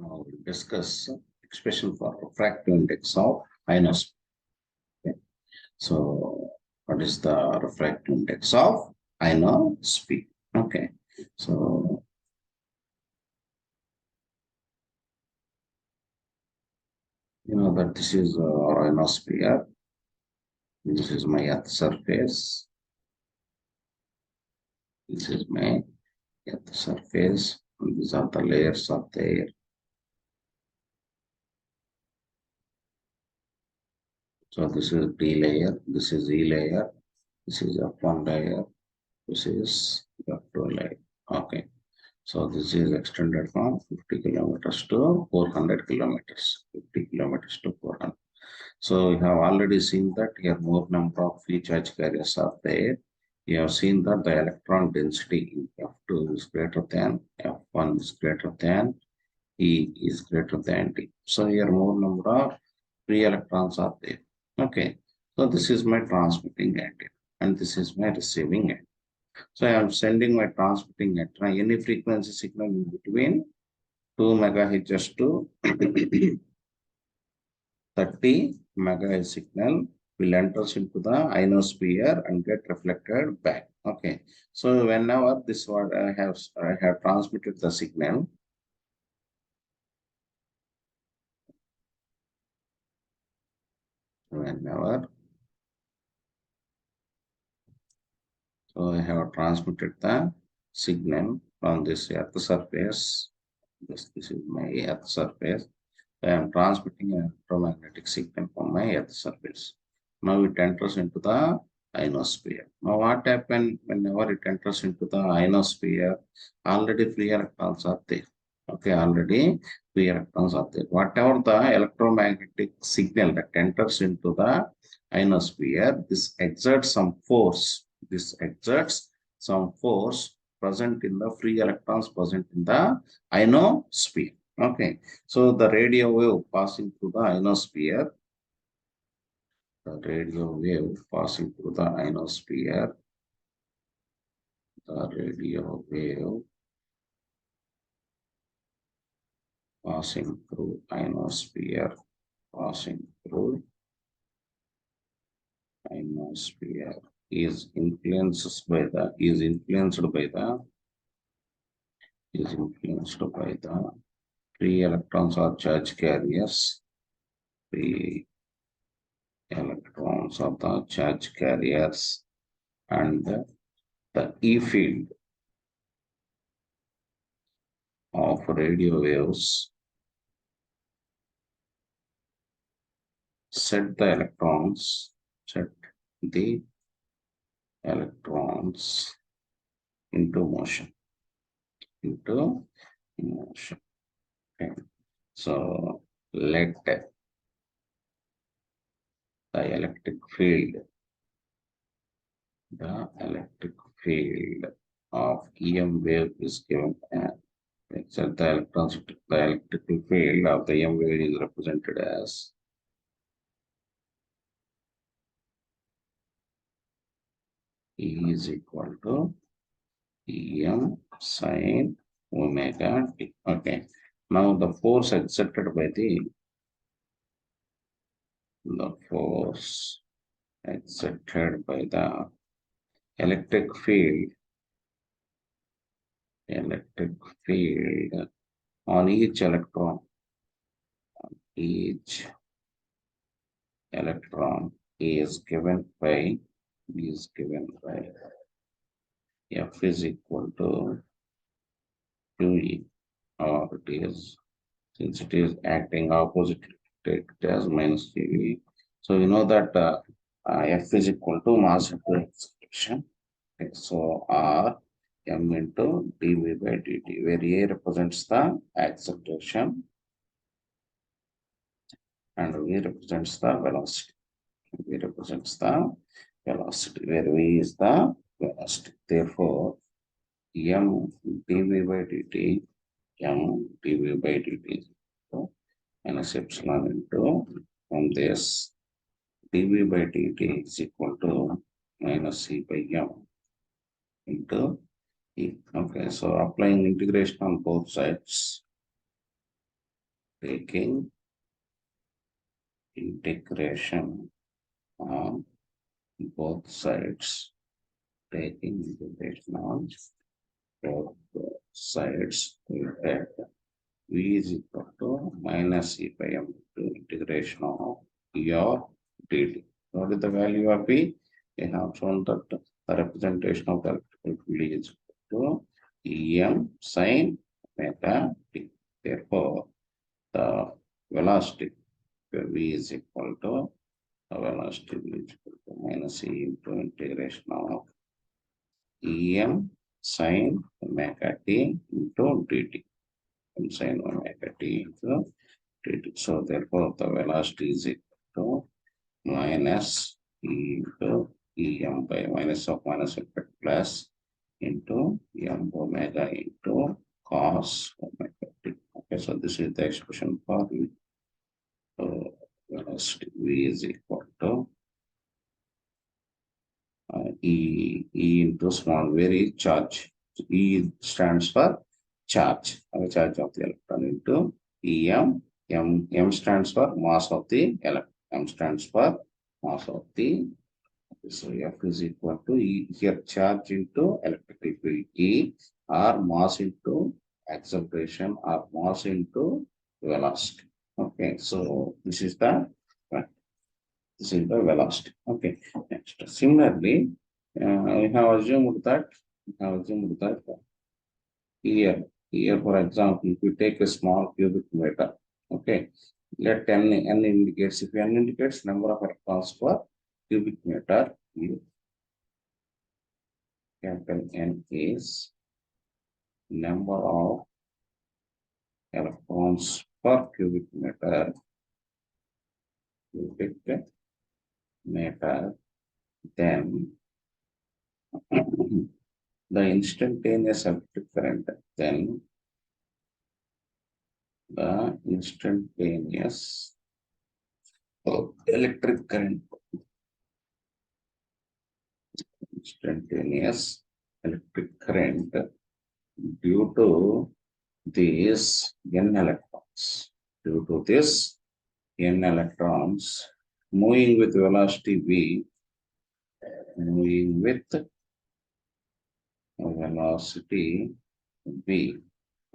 Now we'll discuss expression for refractive index of ionosphere. Okay. So, what is the refractive index of ionosphere? Okay. So, you know that this is our ionosphere. This is my earth surface. This is my earth surface. And these are the layers of the air. So, this is D layer. This is E layer. This is F1 layer. This is F2 layer. Okay. So this is extended from 50 kilometers to 400 kilometers, 50 kilometers to 400. So we have already seen that here more number of free charge carriers are there. You have seen that the electron density in F2 is greater than F1 is greater than E is greater than D. So here more number of free electrons are there. Okay. So this is my transmitting antenna and this is my receiving antenna. So I am sending my transmitting antenna any frequency signal in between 2 megahertz to 30 megahertz signal will enters into the ionosphere and get reflected back. Okay. So whenever this what I have transmitted the signal. Whenever so I have transmitted the signal from this earth surface. This is my earth surface. I am transmitting an electromagnetic signal from my earth surface. Now it enters into the ionosphere. Now what happens whenever it enters into the ionosphere? Already free electrons are there. Okay, already free electrons are there. Whatever the electromagnetic signal that enters into the ionosphere, this exerts some force. This exerts some force present in the free electrons present in the ionosphere. Okay, so the radio wave passing through the ionosphere, the radio wave passing through the ionosphere, the radio wave passing through ionosphere, passing through ionosphere is influenced by the free electrons or charge carriers, free electrons of the charge carriers and the E field of radio waves set the electrons into motion. Okay. So let the electric field of EM wave is given except the electrical field of the EM wave is represented as E is equal to EM sin omega t. Okay. Now the force exerted by the electric field on each electron is given by F is equal to QE, or it is, since it is acting opposite, take it as minus QE. So you know that F is equal to mass into acceleration. Okay, so R m into dv by dt, where A represents the acceleration and V represents the velocity. Where V is the velocity. Therefore, m dv by dt, so minus epsilon into, from this dv by dt is equal to minus c by m into e. Okay, so applying integration on both sides, taking integration on both sides, taking integration on both sides, we get V is equal to minus E by M to integration of E of dt. What is the value of V? We have shown that the representation of the electrical field is equal to Em sin omega t. Therefore, the velocity V is equal to the velocity V is equal to minus E into integration of Em sin omega t into dt. Sin omega t into dt. So therefore, the velocity is equal to minus E into Em by minus of minus effect plus into M omega into cos omega t. Okay, so this is the expression for V. So velocity V is equal to E into small very charge. E stands for charge, charge of the electron into Em. M stands for mass of the electron. M stands for mass of the. So F is equal to E here charge into electric field E or mass into acceleration or mass into velocity. Okay, so this is the velocity. Okay, next. Similarly, we have assumed that here, for example, if you take a small cubic meter, okay, let n indicates, if n indicates number of electrons per cubic meter, capital N is number of electrons per cubic meter, then the instantaneous electric current, then the instantaneous electric current, instantaneous electric current due to these n electrons, due to this n electrons moving with velocity v, moving with velocity v.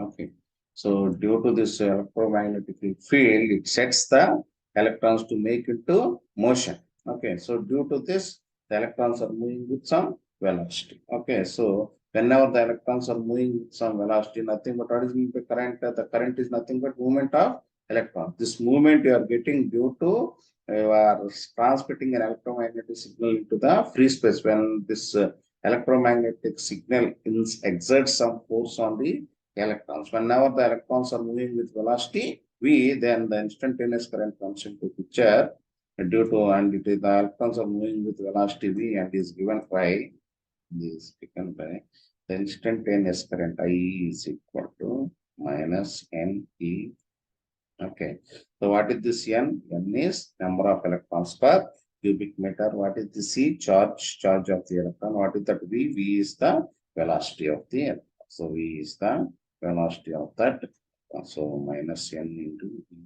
Okay. So due to this electromagnetic field, it sets the electrons to make into motion. Okay. So due to this, the electrons are moving with some velocity. Okay. So whenever the electrons are moving with some velocity, nothing but what is the current? The current is nothing but movement of electrons. This movement you are getting due to you are transmitting an electromagnetic signal into the free space. When this electromagnetic signal exerts some force on the electrons. Whenever the electrons are moving with velocity v, then the instantaneous current comes into picture due to, and it is the electrons are moving with velocity v and is given by the instantaneous current I is equal to minus n e. Okay. So what is this n? N is number of electrons per cubic meter. What is the C? Charge of the electron. What is that V? V is the velocity of the electron. So V is the velocity of that. So minus n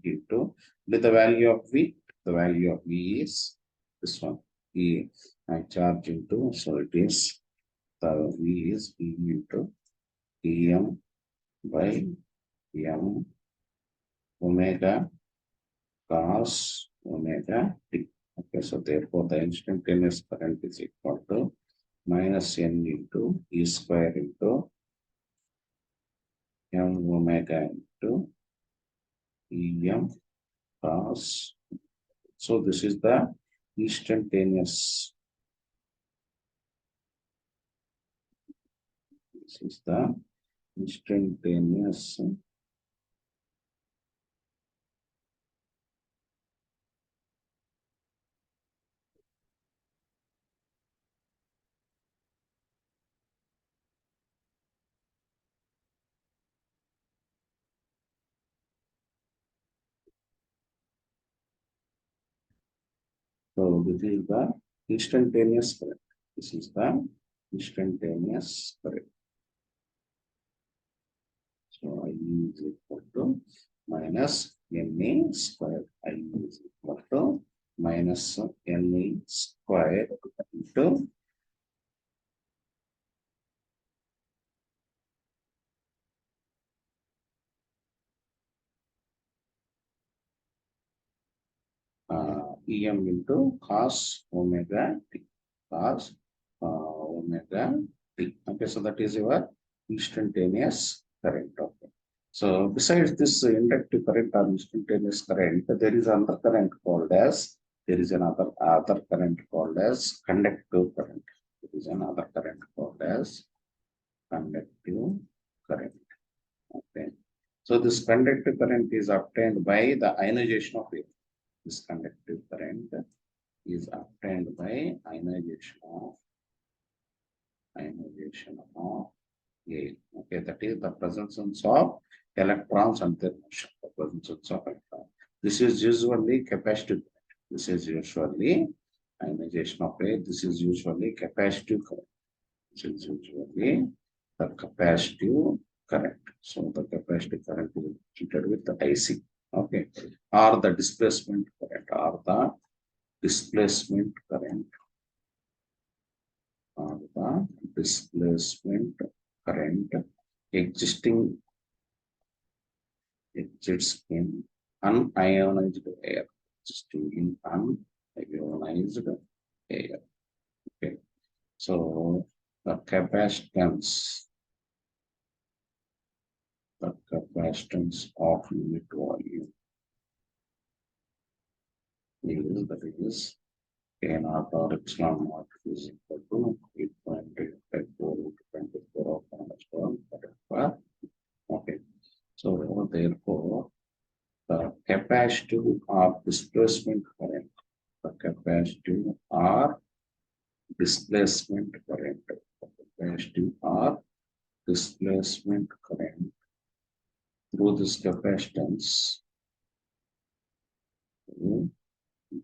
into with the value of V. The value of V is this one. E and charge into, so it is the V is E into Em by M omega cos omega t. Okay, so therefore the instantaneous current is equal to minus n into E square into M omega into Em cos. So this is the instantaneous. This is the instantaneous. So this is the instantaneous current. This is the instantaneous current. So I is equal to minus NA square I is equal to minus NA square into EM into cos omega t, cos omega t. Okay, so that is your instantaneous current. Okay. So besides this inductive current or instantaneous current, there is another current called as other current called as conductive current. There is another current called as conductive current. Okay. So this conductive current is obtained by the ionization of air. This conductive current is obtained by ionization of air. Okay, that is the presence of electrons and their motion. The presence of electrons. This is usually capacitive. This is usually ionization of air. This is usually capacitive current. This is usually the capacitive current. So the capacitive current is treated with the IC. Okay, or the displacement current, or the displacement current, or the displacement current existing exists in unionized air, existing in unionized air. Okay, so the capacitance, of unit volume is, that is K naught or epsilon naught is equal to 8.854 of minus 1 Okay. So therefore, the capacitive or displacement current, the capacitive or displacement current, the capacitive or displacement current through this capacitance,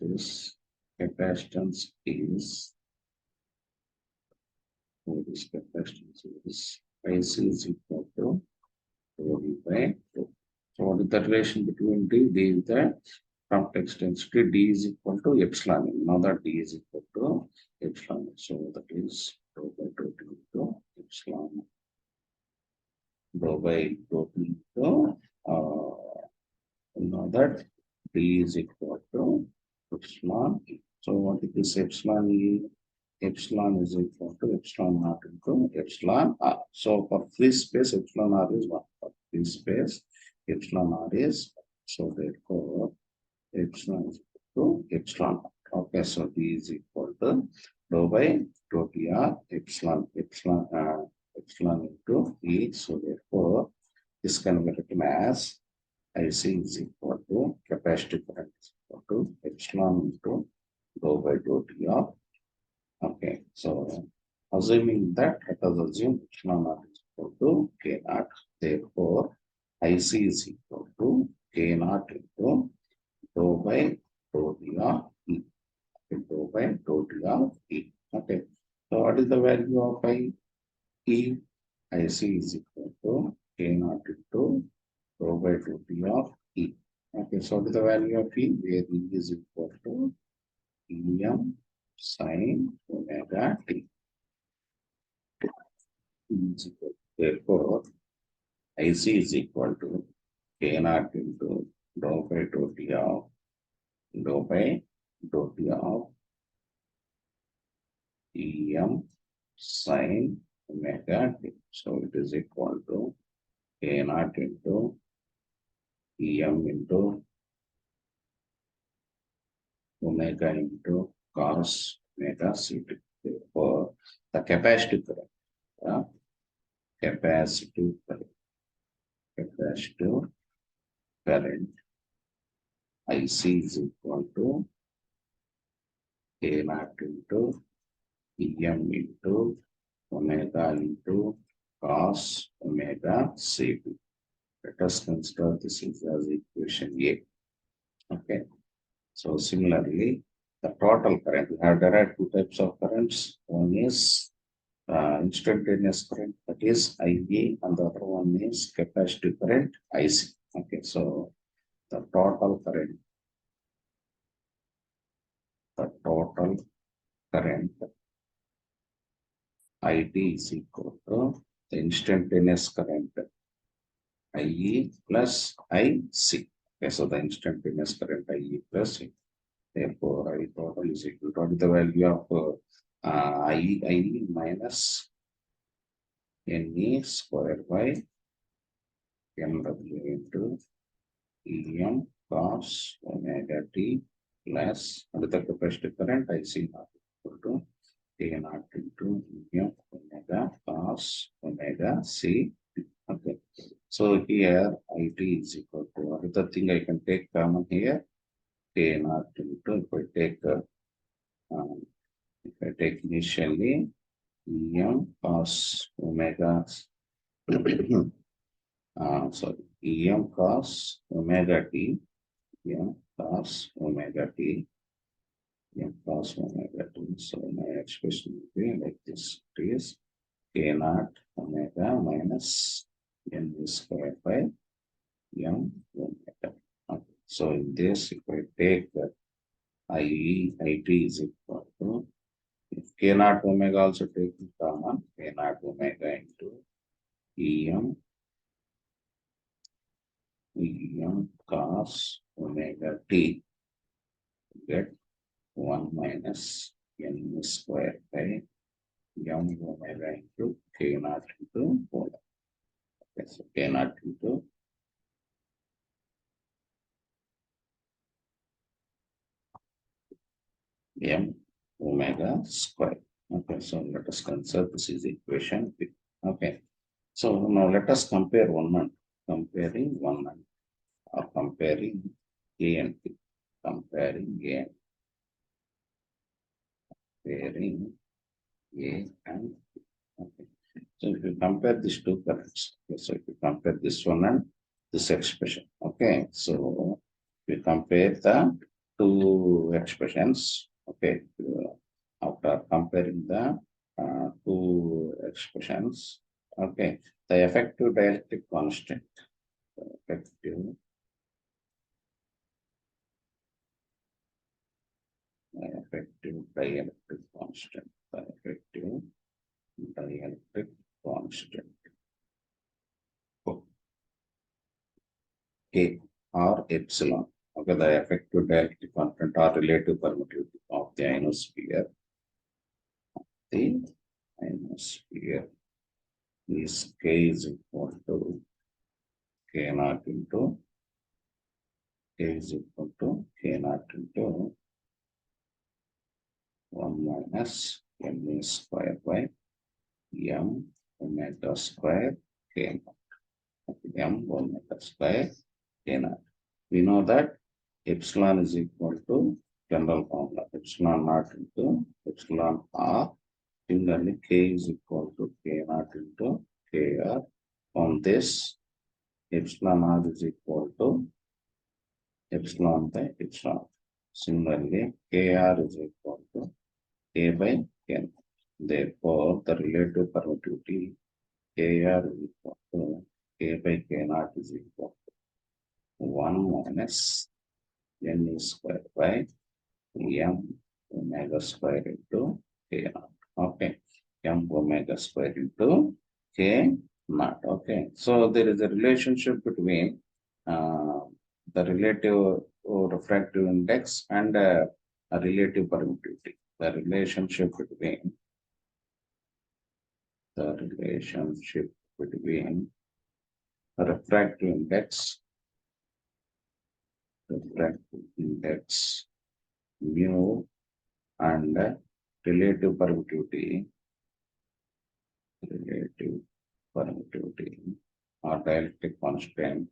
this capacitance is, this capacitance is IC is equal to rho by rho. So what is the relation between D? D is the complex density. D is equal to epsilon. Now that D is equal to epsilon. So that is rho by rho into epsilon. Rho by rho into now that D is equal to epsilon. So what is this epsilon E? Epsilon is equal to epsilon naught into epsilon R. So for free space, epsilon R is 1. For free space, epsilon R is 1. So therefore, epsilon is equal to epsilon. Okay, so D is equal to rho by rho T R epsilon into E. So therefore, this can be written as IC is equal to capacitive current is equal to epsilon into rho by rho T R. Okay, so assuming that, let us assume epsilon naught is equal to K naught. Therefore, IC is equal to K naught into rho by rho D of E. Rho by rho D of E. Okay, so what is the value of I? E? IC is equal to K naught into rho by rho D of E. Okay, so what is the value of E? Where E is equal to Em sin omega t. Therefore, IC is equal to K naught into rho by rho T of rho by rho T of Em sin omega t. So it is equal to K naught into Em into omega into cos omega ct. Therefore, the capacitive current, uh, capacitive current, capacitive current IC is equal to K naught into Em into omega into cos omega ct. Let us consider this is as equation A. Okay. So similarly, the total current, we have derived two types of currents. One is instantaneous current, that is IA, and the other one is capacitive current IC. Okay, so the total current, IT is equal to the instantaneous current IE plus IC. Okay, so the instantaneous current IE plus C. Therefore, I total is equal to the value of IE minus NE square by MW into EM cos omega t plus the capacity current IC not equal to K naught into EM omega cos omega C. Okay. So here IT is equal to another thing I can take common here K naught into if I take initially EM cos omega sorry EM cos omega t EM cos omega t EM cos omega t. So my expression will be like this. It is K naught omega minus N square by M omega. Okay. So in this, if I take IT is equal to if K naught omega also take common K naught omega into EM cos omega t get 1 minus N square by M omega into K naught into omega. Okay, so K naught into M omega square. Okay, so let us consider this is equation B. Okay, so now let us compare comparing or comparing A and B. Comparing A and B. Okay. So if you compare these two currents, okay, so if you compare this one and this expression, okay, so we compare the two expressions, okay, after comparing the two expressions, okay, the effective dielectric constant, the effective dielectric constant, the effective dielectric constant. K or epsilon. Okay, the effective dielectric constant or relative permittivity of the ionosphere. The ionosphere is K is equal to K naught into K naught into 1 minus M square by M omega square K naught. M omega square K naught. We know that epsilon is equal to general formula epsilon naught into epsilon r. Similarly, K is equal to K naught into KR. On this, epsilon r is equal to epsilon by epsilon. Similarly, KR is equal to K by K. Therefore, the relative permittivity KR is equal to K by K naught is equal to 1 minus N square by M omega square into K naught. Okay, M omega square into K naught. Okay, so there is a relationship between the relative refractive index and a relative permittivity. The relationship between refractive index mu and relative permittivity or dielectric constant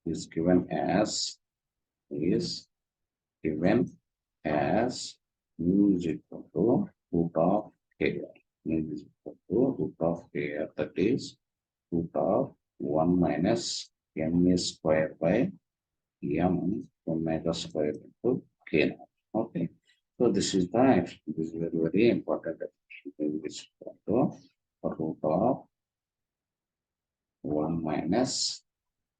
is given as mu is equal to root of k. Mu is equal to root of k, that is root of 1 minus m square by m omega square into k naught. Okay, so this is very important. This is equal to root of 1 minus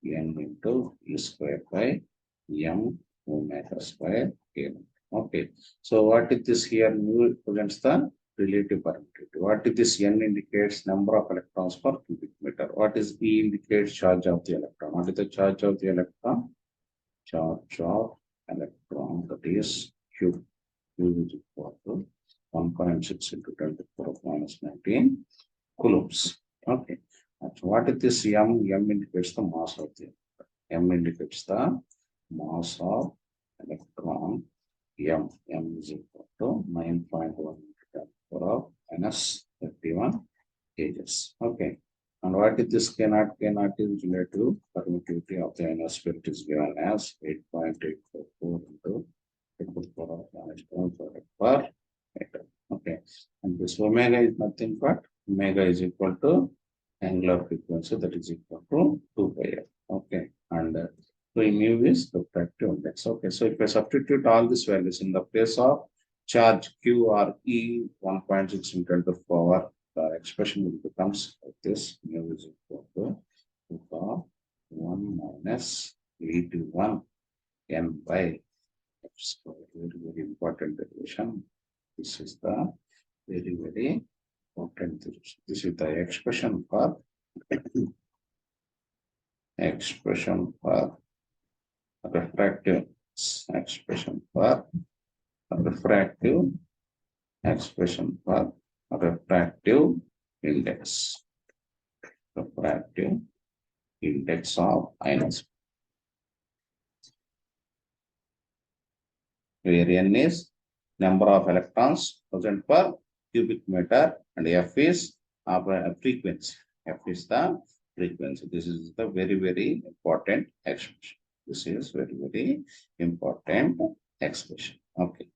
n into e square by m omega square k. Okay. So what is this here? Mu represents the relative permittivity. What is this? N indicates number of electrons per cubic meter. What is E indicates charge of the electron? What is the charge of the electron? Charge of electron, that is Q. Q is equal to 1.6 into 10 to the power of minus 19 coulombs. Okay. And what is this M? M indicates the mass of the electron. M indicates the mass of electron. M is equal to 9.1 into 10 to the power of minus 31 kgs. Okay. And what is this K naught? K naught is relative permittivity of the ionosphere. It is given as 8.844 into 10 to the power of minus 1 per meter. Okay. And this omega is nothing but omega is equal to angular frequency, that is equal to 2 pi f. Okay. And so mu is refractive index. Okay. So if I substitute all these values in the place of charge Q or E 1.6 into 10 to the power, the expression will becomes like this: mu is equal to 2 power 1 minus 81 n by f square. Very, very important derivation. This is the very, very important derivation. This is the expression for refractive expression for refractive expression for refractive index. Refractive index of ionosphere, where n is number of electrons present per cubic meter and f is frequency. F is the frequency. This is the very, very important expression. This is very, very important expression. Okay.